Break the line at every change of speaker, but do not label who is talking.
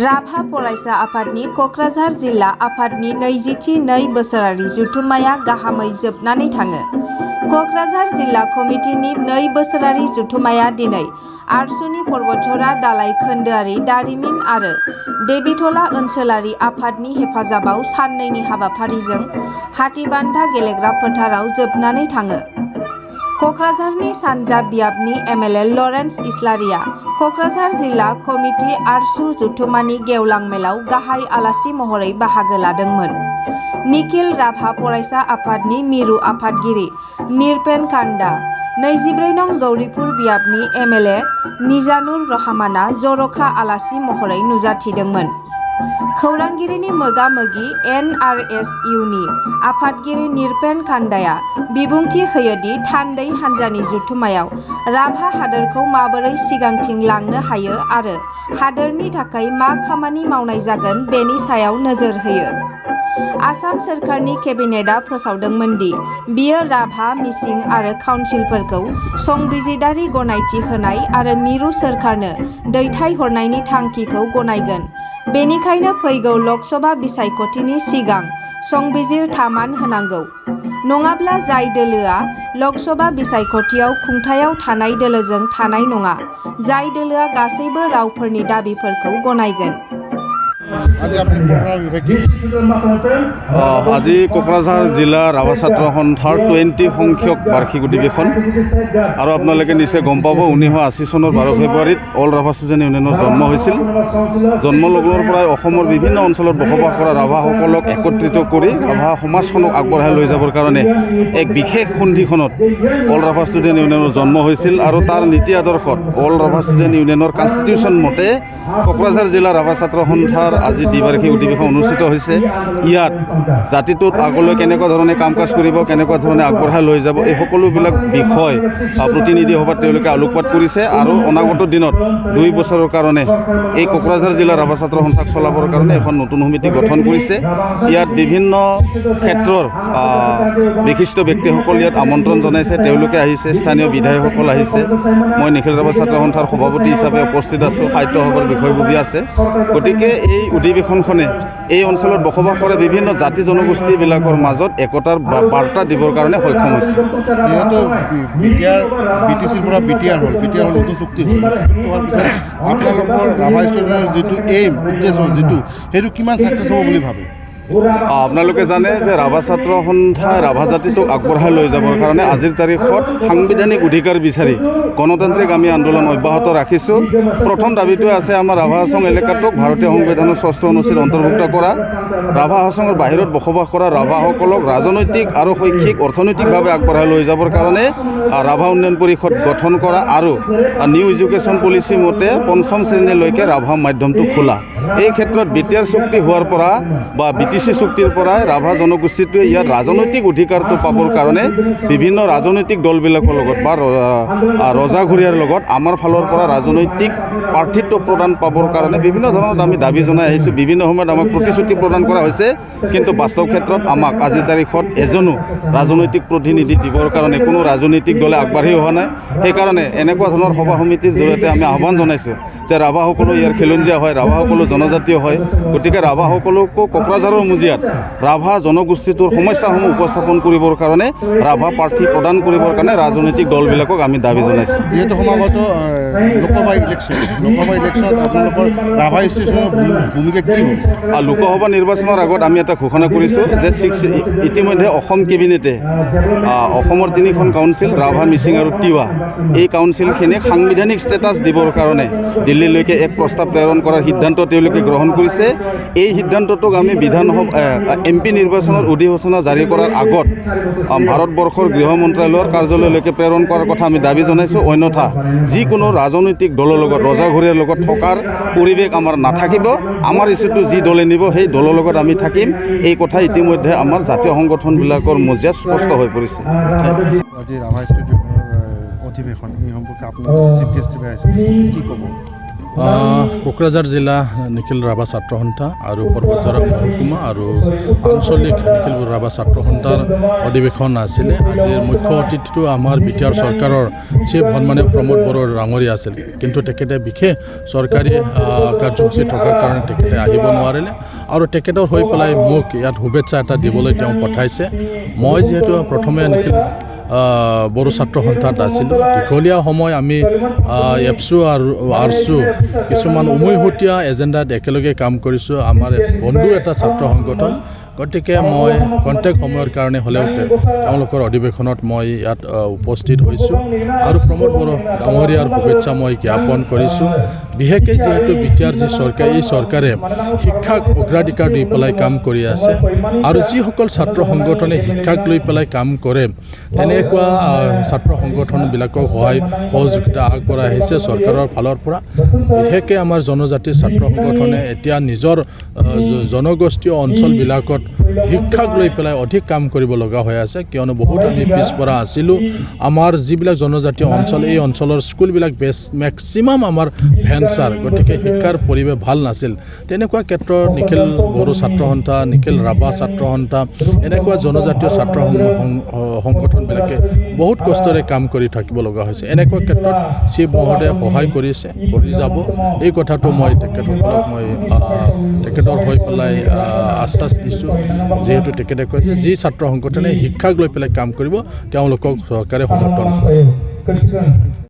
राभा फरायसा आफादनि क'क्राझार जिल्ला आफादनि 22 बोसोरारि जथुम्माया गाहामै जोबनानै थाङो। क'क्राझार जिल्ला कमिटिनि 2 बोसोरारि जथुम्माया दिनै आरसुनि पर्बतझरा दालाइ खोन्दोआरि दारिमिन आरो देबिटला ओनसोलारि आफादनि हेफाजाबाव साननैनि हाबाफारिजों हातीबान्धा गेलेग्रा फोथाराव जोबनानै थाङो। क'क्राझारनि सानजा बियाबनि एमएलए लरेन्स इस्लारिया क'क्राझार जिल्ला कमिटि आरसु जथुम्मानि गेवलां मेलाव गाहाय आलासि महरै बाहागो लादोंमोन। निखिल राभा फरायसा आफादनि मिरु आफादगिरि निरपेन कान्डा, 24 नं गौरीपुर बियाबनि एमएलए निजानुर रहमाना जर'खा आलासि महरै नुजाथिदोंमोन। खौरांगिरिनि मोगा-मोगि एनआरएसइउनि आफादगिरि निरपेन कान्डाया बिबुंथि होयोदि थान्दै हान्जानि जथुम्मायाव राभा हादोरखौ माबोरै सिगांथिं लांनो हायो आरो हादोरनि थाखाय मा खामानि मावनाय जागोन बेनि सायाव नोजोर होयो। आसाम सोरखारनि केबिनेटआ फोसावदोंमोन दि बियो राभा, मिसिं आरो काउन्सिलफोरखौ संबिजिदारि गनायथि होनाय आरो मिरु सोरखारनो दैथायहरनायनि थांखिखौ गनायगोन। बेनिखायनो फैगौ लकसभा बिसायख'थिनि सिगां संबिजिर थामान होनांगौ। नङाब्ला जाय दोलोआ लकसभा बिसायख'थियाव खुंथायाव थानाय दोलोजों थानाय नङा, जाय दोलोआ गासैबो रावफोरनि दाबिफोरखौ गनायगोन।
আজি কোকৰাঝাৰ জিলা ৰাভা ছাত্ৰ সন্থাৰ 20 সংখ্যক বাৰ্ষিক অধিৱেশন আৰু আপোনালোকে নিশ্চয় গম পাব 1980 চনৰ 12 ফেব্ৰুৱাৰীত অল ৰাভা ষ্টুডেণ্ট ইউনিয়নৰ জন্ম হৈছিল। জন্ম লগ্নৰ পৰাই অসমৰ বিভিন্ন অঞ্চলত বসবাস কৰা ৰাভাসকলক একত্ৰিত কৰি ৰাভা সমাজখনক আগবঢ়াই লৈ যাবৰ কাৰণে এক বিশেষ সন্ধিখনত অল ৰাভা ষ্টুডেণ্ট ইউনিয়নৰ জন্ম হৈছিল আৰু তাৰ নীতি আদৰ্শত অল ৰাভা ষ্টুডেণ্ট ইউনিয়নৰ কনষ্টিটিউশ্যন মতে কোকৰাঝাৰ জিলা ৰাভা ছাত্ৰ সন্থাৰ আজি দ্বিবাৰ্ষিক অধিৱেশন অনুষ্ঠিত হৈছে। ইয়াত জাতিটোত আগলৈ কেনেকুৱা ধৰণে কাম কাজ কৰিব, কেনেকুৱা ধৰণে আগবঢ়াই লৈ যাব, এই সকলোবিলাক বিষয় প্ৰতিনিধি সভাত তেওঁলোকে আলোকপাত কৰিছে আৰু অনাগত দিনত 2 বছৰৰ কাৰণে এই কোকৰাঝাৰ জিলা ৰাভা ছাত্ৰ সন্থাক চলাবৰ কাৰণে এখন নতুন সমিতি গঠন কৰিছে। ইয়াত বিভিন্ন ক্ষেত্ৰৰ বিশিষ্ট ব্যক্তিসকল ইয়াত আমন্ত্ৰণ জনাইছে, তেওঁলোকে আহিছে, স্থানীয় বিধায়কসকল আহিছে। মই নিখিল ৰাভা ছাত্ৰ সন্থাৰ সভাপতি হিচাপে উপস্থিত আছোঁ, সাহিত্য সভাৰ বিষয়ববী আছে। গতিকে এই অধিৱেশনখনে এই অঞ্চলত বসবাস কৰা বিভিন্ন জাতি জনগোষ্ঠীবিলাকৰ মাজত একতাৰ বাৰ্তা দিবৰ কাৰণে সক্ষম হৈছে।
যিহেতু বিটিচিৰ পৰা বিটিআৰ হ'ল নতুন চুক্তি হ'ল, হোৱাৰ পিছত আপোনালোকৰ ৰাভা ষ্টুডেণ্টৰ যিটো এইম উদ্দেশ্য যিটো সেইটো কিমান ছাকচেছ হ'ব বুলি ভাবে?
আপোনালোকে জানে যে ৰাভা ছাত্ৰ সন্থাই ৰাভা জাতিটোক আগবঢ়াই লৈ যাবৰ কাৰণে আজিৰ তাৰিখত সাংবিধানিক অধিকাৰ বিচাৰি গণতান্ত্ৰিক আমি আন্দোলন অব্যাহত ৰাখিছোঁ। প্ৰথম দাবীটোৱে আছে আমাৰ ৰাভা হাছং এলেকাটোক ভাৰতীয় সংবিধানৰ 6ষ্ঠ অনুচ্ছেদ অন্তৰ্ভুক্ত কৰা, ৰাভা হাছঙৰ বাহিৰত বসবাস কৰা ৰাভাসকলক ৰাজনৈতিক আৰু শৈক্ষিক অৰ্থনৈতিকভাৱে আগবঢ়াই লৈ যাবৰ কাৰণে ৰাভা উন্নয়ন পৰিষদ গঠন কৰা আৰু নিউ এডুকেশ্যন পলিচি মতে 5ম শ্ৰেণীলৈকে ৰাভা মাধ্যমটো খোলা। এই ক্ষেত্ৰত বিটিআৰ চুক্তি হোৱাৰ পৰা বা বিটিচি চুক্তিৰ পৰাই ৰাভা জনগোষ্ঠীটোৱে ইয়াত ৰাজনৈতিক অধিকাৰটো পাবৰ কাৰণে বিভিন্ন ৰাজনৈতিক দলবিলাকৰ লগত বা ৰজাঘৰীয়াৰ লগত আমাৰ ফালৰ পৰা ৰাজনৈতিক প্ৰাৰ্থিত্ব প্ৰদান পাবৰ কাৰণে বিভিন্ন ধৰণৰ আমি দাবী জনাই আহিছোঁ। বিভিন্ন সময়ত আমাক প্ৰতিশ্ৰুতি প্ৰদান কৰা হৈছে, কিন্তু বাস্তৱ ক্ষেত্ৰত আমাক আজিৰ তাৰিখত এজনো ৰাজনৈতিক প্ৰতিনিধি দিবৰ কাৰণে কোনো ৰাজনৈতিক দলে আগবাঢ়ি অহা নাই। সেইকাৰণে এনেকুৱা ধৰণৰ সভা সমিতিৰ জৰিয়তে আমি আহ্বান জনাইছোঁ যে ৰাভাসকলো ইয়াৰ খিলঞ্জীয়া হয়, ৰাভাসকলো জনজাতীয় হয়। গতিকে ৰাভাসকলকো কোকৰাঝাৰৰ মজিয়াত ৰাভা জনগোষ্ঠীটোৰ সমস্যাসমূহ উপস্থাপন কৰিবৰ কাৰণে ৰাভা প্ৰাৰ্থী প্ৰদান কৰিবৰ কাৰণে ৰাজনৈতিক দলবিলাকক আমি দাবী জনাইছোঁ।
যিহেতু সমাগত লোকসভা ইলেকশ্যনত আপোনালোকৰ ৰাভা ষ্টেচনৰ ভূমিকা কি হ'ব?
লোকসভা নিৰ্বাচনৰ আগত আমি এটা ঘোষণা কৰিছোঁ যে ইতিমধ্যে অসম কেবিনেটে অসমৰ 3খন কাউন্সিল ৰাভা, মিচিং আৰু তিৱা এই কাউন্সিলখিনিক সাংবিধানিক ষ্টেটাছ দিবৰ কাৰণে দিল্লীলৈকে এক প্ৰস্তাৱ প্ৰেৰণ কৰাৰ সিদ্ধান্ত তেওঁলোকে গ্ৰহণ কৰিছে। এই সিদ্ধান্তটোক আমি MP নিৰ্বাচনৰ অধিসূচনা জাৰি কৰাৰ আগত ভাৰতবৰ্ষৰ গৃহ মন্ত্ৰালয়ৰ কাৰ্যালয়লৈকে প্ৰেৰণ কৰাৰ কথা আমি দাবী জনাইছোঁ। অন্যথা যিকোনো ৰাজনৈতিক দলৰ লগত ৰজাঘৰীয়াৰ লগত থকাৰ পৰিৱেশ আমাৰ নাথাকিব। আমাৰ ইছ্যুটো যি দলে নিব সেই দলৰ লগত আমি থাকিম। এই কথা ইতিমধ্যে আমাৰ জাতীয় সংগঠনবিলাকৰ মজিয়াত স্পষ্ট হৈ পৰিছে।
আজি ৰাভা ষ্টুডিঅ'ৰ অধিৱেশন এই সম্পৰ্কে আপোনাৰ চিফ গেষ্ট কি ক'ব?
কোকৰাঝাৰ জিলা নিখিল ৰাভা ছাত্ৰ সন্থা আৰু পৰ্বতজৰা মহকুমা আৰু আঞ্চলিক নিখিল ৰাভা ছাত্ৰ সন্থাৰ অধিৱেশন আছিলে। আজিৰ মুখ্য অতিথিটো আমাৰ বিটিআৰ চৰকাৰৰ চিফ সন্মানীয় প্ৰমোদ বড়ো ডাঙৰীয়া আছিল, কিন্তু তেখেতে বিশেষ চৰকাৰী কাৰ্যসূচী থকাৰ কাৰণে তেখেতে আহিব নোৱাৰিলে আৰু তেখেতৰ হৈ পেলাই মোক ইয়াত শুভেচ্ছা এটা দিবলৈ তেওঁ পঠাইছে। মই যিহেতু প্ৰথমে নিখিল বড়ো ছাত্ৰ সন্থাত আছিলোঁ, দীঘলীয়া সময় আমি এপছু আৰু আৰছু কিছুমান উমৈহতীয়া এজেণ্ডাত একেলগে কাম কৰিছোঁ। আমাৰ বন্ধু এটা ছাত্ৰ সংগঠন, গতিকে মই কণ্টেক্ট সময়ৰ কাৰণে হ'লেও তেওঁলোকৰ অধিৱেশনত মই ইয়াত উপস্থিত হৈছোঁ আৰু প্ৰমোদ বড়ো ডাঙৰীয়াৰ শুভেচ্ছা মই জ্ঞাপন কৰিছোঁ। বিশেষকৈ যিহেতু বিটিআৰ যি চৰকাৰ, এই চৰকাৰে শিক্ষাক অগ্ৰাধিকাৰ দি পেলাই কাম কৰি আছে আৰু যিসকল ছাত্ৰ সংগঠনে শিক্ষাক লৈ পেলাই কাম কৰে তেনেকুৱা ছাত্ৰ সংগঠনবিলাকক সহায় সহযোগিতা আগবঢ়াই আহিছে চৰকাৰৰ ফালৰ পৰা। বিশেষকৈ আমাৰ জনজাতিৰ ছাত্ৰ সংগঠনে এতিয়া নিজৰ জনগোষ্ঠীয় অঞ্চলবিলাকত শিক্ষাক লৈ পেলাই অধিক কাম কৰিব লগা হৈ আছে, কিয়নো বহুত আমি পিছপৰা আছিলোঁ। আমাৰ যিবিলাক জনজাতীয় অঞ্চল, এই অঞ্চলৰ স্কুলবিলাক মেক্সিমাম আমাৰ ভেঞ্চাৰ, গতিকে শিক্ষাৰ পৰিৱেশ ভাল নাছিল। তেনেকুৱা ক্ষেত্ৰত নিখিল বড়ো ছাত্ৰ সন্থা, নিখিল ৰাভা ছাত্ৰ সন্থা, এনেকুৱা জনজাতীয় ছাত্ৰ সংগঠনবিলাকে বহুত কষ্টৰে কাম কৰি থাকিব লগা হৈছে। এনেকুৱা ক্ষেত্ৰত চিফ মহোদয়ে সহায় কৰিছে, কৰি যাব, এই কথাটো মই তেখেতসকলক মই তেখেতৰ হৈ পেলাই আশ্বাস দিছোঁ। যিহেতু তেখেতে কৈছে যি ছাত্ৰ সংগঠনে শিক্ষাক লৈ পেলাই কাম কৰিব তেওঁলোকক চৰকাৰে সমৰ্থন কৰে।